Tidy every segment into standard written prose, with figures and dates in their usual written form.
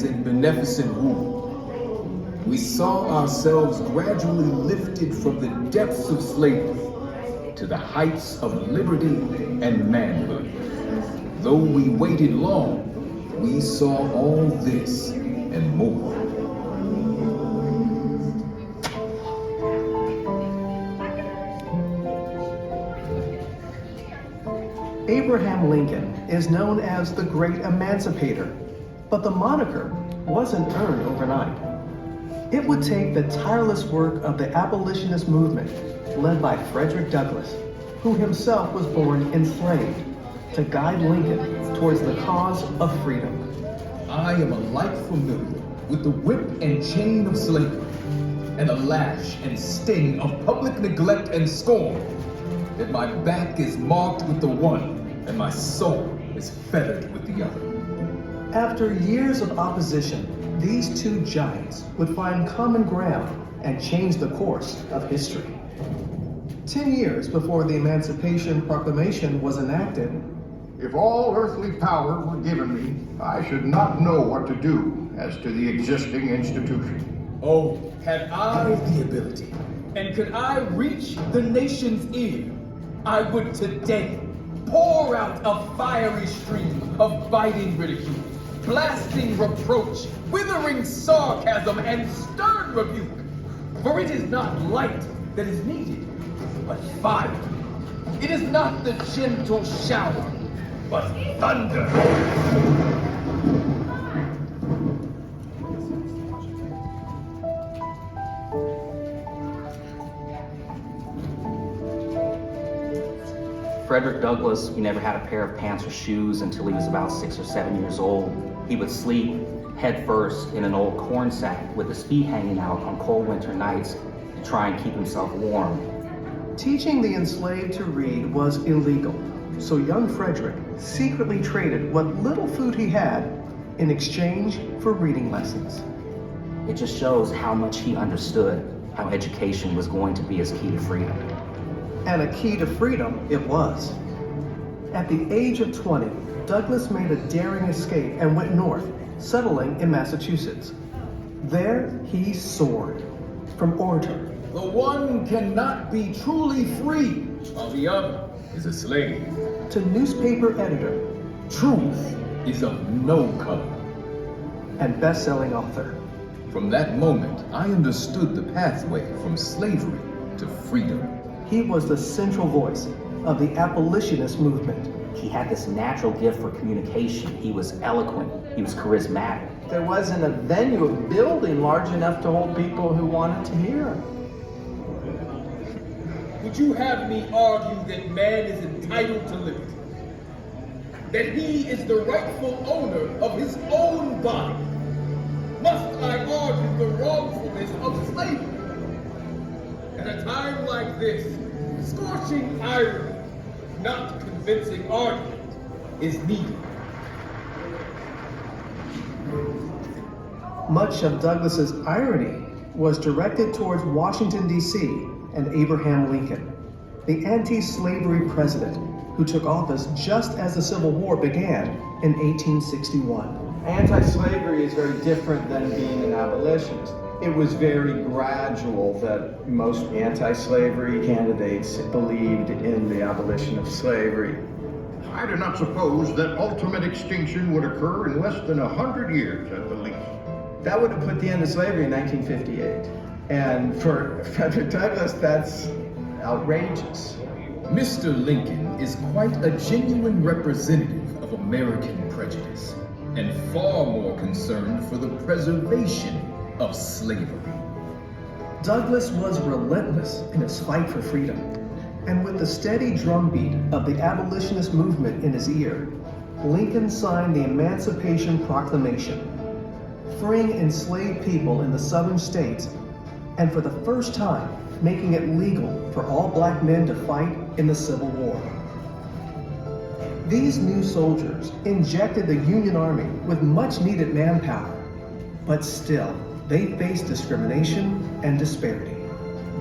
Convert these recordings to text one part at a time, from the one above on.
and beneficent rule. We saw ourselves gradually lifted from the depths of slavery to the heights of liberty and manhood. Though we waited long, we saw all this and more. Abraham Lincoln is known as the Great Emancipator, but the moniker wasn't earned overnight. It would take the tireless work of the abolitionist movement, led by Frederick Douglass, who himself was born enslaved, to guide Lincoln towards the cause of freedom. I am alike familiar with the whip and chain of slavery, and the lash and sting of public neglect and scorn, that my back is marked with the one, and my soul is feathered with the other. After years of opposition, these two giants would find common ground and change the course of history. 10 years before the Emancipation Proclamation was enacted, if all earthly power were given me, I should not know what to do as to the existing institution. Oh, had I the ability, and could I reach the nation's ear, I would today pour out a fiery stream of biting ridicule, blasting reproach, withering sarcasm, and stern rebuke. For it is not light that is needed, but fire. It is not the gentle shower, but thunder. Frederick Douglass, he never had a pair of pants or shoes until he was about 6 or 7 years old. He would sleep head first in an old corn sack with his feet hanging out on cold winter nights to try and keep himself warm. teaching the enslaved to read was illegal, so young Frederick secretly traded what little food he had in exchange for reading lessons. It just shows how much he understood how education was going to be his key to freedom. And a key to freedom it was. At the age of 20, Douglass made a daring escape and went north, settling in Massachusetts. There he soared. From orator, The one cannot be truly free, while the other is a slave. to newspaper editor, Truth is of no color. and best-selling author. From that moment, I understood the pathway from slavery to freedom. He was the central voice of the abolitionist movement. He had this natural gift for communication. He was eloquent. He was charismatic. There wasn't a venue, a building large enough to hold people who wanted to hear him. Would you have me argue that man is entitled to liberty? That he is the rightful owner of his own body? Must I argue the wrongfulness of slavery? At a time like this, scorching irony, not convincing argument, is needed. Much of Douglass's irony was directed towards Washington, D.C. and Abraham Lincoln, the anti-slavery president who took office just as the Civil War began in 1861. Anti-slavery is very different than being an abolitionist. It was very gradual that most anti-slavery candidates believed in the abolition of slavery. I do not suppose that ultimate extinction would occur in less than 100 years at the least. That would have put the end of slavery in 1958. And for Frederick Douglass, that's outrageous. Mr. Lincoln is quite a genuine representative of American prejudice, and far more concerned for the preservation of slavery. Douglass was relentless in his fight for freedom, and with the steady drumbeat of the abolitionist movement in his ear, Lincoln signed the Emancipation Proclamation, freeing enslaved people in the southern states, and for the first time, making it legal for all black men to fight in the Civil War. These new soldiers injected the Union Army with much needed manpower, but still, they faced discrimination and disparity.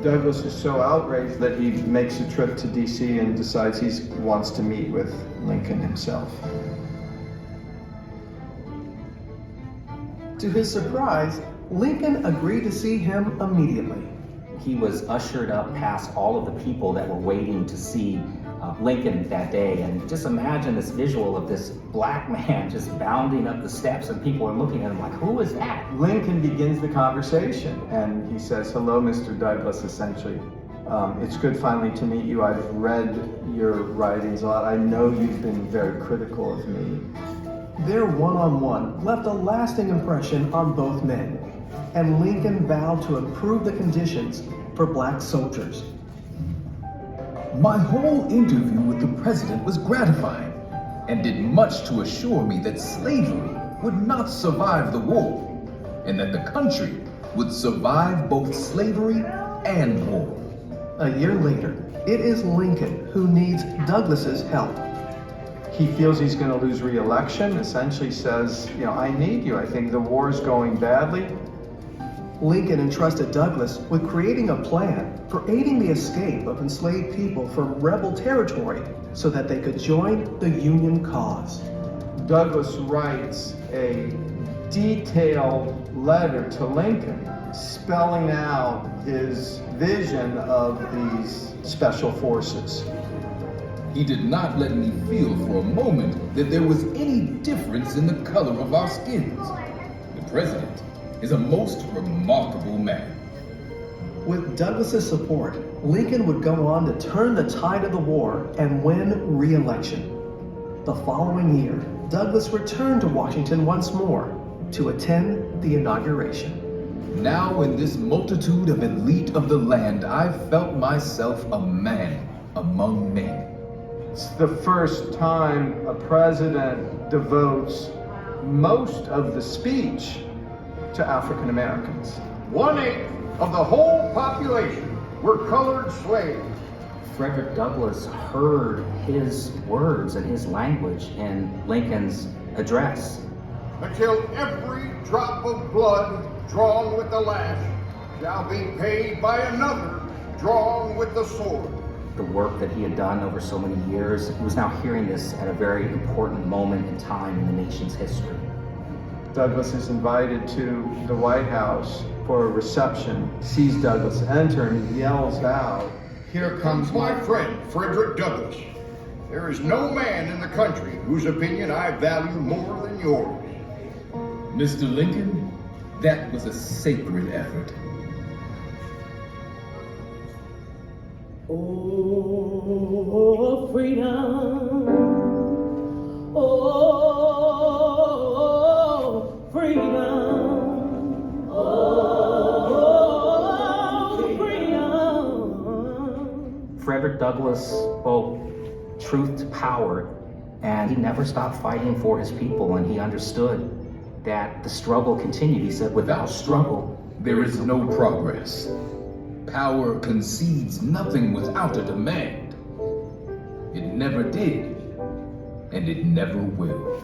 Douglass is so outraged that he makes a trip to DC and decides he wants to meet with Lincoln himself. To his surprise, Lincoln agreed to see him immediately. He was ushered up past all of the people that were waiting to see Lincoln that day. And just imagine this visual of this black man just bounding up the steps, and people are looking at him like, who is that? Lincoln begins the conversation and he says, "Hello, Mr. Douglas," essentially. "It's good finally to meet you. I've read your writings a lot. I know you've been very critical of me." Their one-on-one left a lasting impression on both men, and Lincoln vowed to improve the conditions for black soldiers. My whole interview with the president was gratifying and did much to assure me that slavery would not survive the war, and that the country would survive both slavery and war. A year later, it is Lincoln who needs Douglas's help. He feels he's going to lose re-election, essentially says, "I need you. I think the war is going badly." Lincoln entrusted Douglas with creating a plan for aiding the escape of enslaved people from rebel territory so that they could join the Union cause. Douglas writes a detailed letter to Lincoln spelling out his vision of these special forces. He did not let me feel for a moment that there was any difference in the color of our skins. The president is a most remarkable man. With Douglas's support, Lincoln would go on to turn the tide of the war and win re-election. The following year, Douglas returned to Washington once more to attend the inauguration. Now in this multitude of elite of the land, I felt myself a man among men. It's the first time a president devotes most of the speech to African Americans. 1/8 of the whole population were colored slaves. Frederick Douglass heard his words and his language in Lincoln's address. Until every drop of blood drawn with the lash shall be paid by another drawn with the sword. The work that he had done over so many years, he was now hearing this at a very important moment in time in the nation's history. Douglas is invited to the White House for a reception, sees Douglas enter, and he yells out, Here comes my friend, Frederick Douglass. There is no man in the country whose opinion I value more than yours. Mr. Lincoln, that was a sacred effort. Oh, freedom. Oh, freedom. Oh, freedom. Frederick Douglass spoke truth to power, and he never stopped fighting for his people, and he understood that the struggle continued. He said, without struggle, there is no progress. Power concedes nothing without a demand. It never did, and it never will.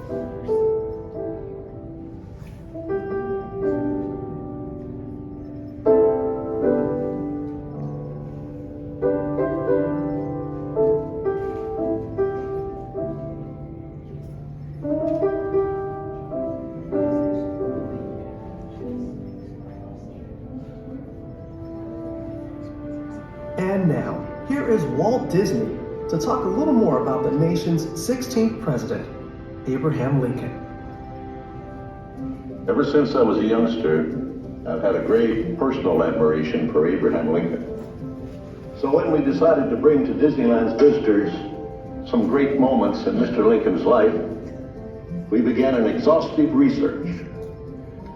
And now, here is Walt Disney to talk a little more about the nation's 16th president, Abraham Lincoln. Ever since I was a youngster, I've had a great personal admiration for Abraham Lincoln. So when we decided to bring to Disneyland's visitors some great moments in Mr. Lincoln's life, we began an exhaustive research.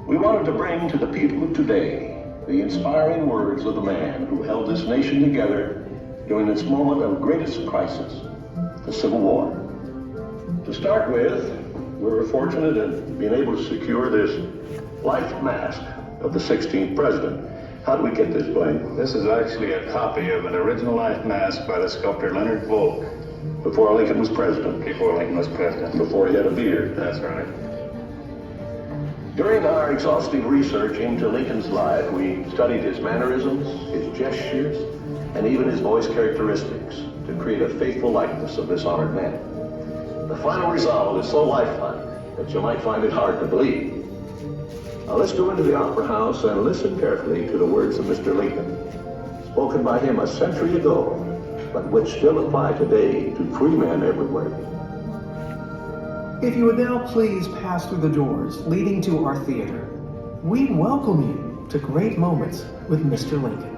We wanted to bring to the people of today the inspiring words of the man who held this nation together during its moment of greatest crisis, the Civil War. To start with, we were fortunate in being able to secure this life mask of the 16th president. How did we get this, Blaine? This is actually a copy of an original life mask by the sculptor Leonard Volk. Before Lincoln was president. Before Lincoln was president. Before he had a beard. That's right. During our exhaustive research into Lincoln's life, we studied his mannerisms, his gestures, and even his voice characteristics to create a faithful likeness of this honored man. The final result is so lifelike that you might find it hard to believe. Now let's go into the Opera House and listen carefully to the words of Mr. Lincoln, spoken by him a century ago, but which still apply today to free men everywhere. If you would now please pass through the doors leading to our theater, we welcome you to Great Moments with Mr. Lincoln.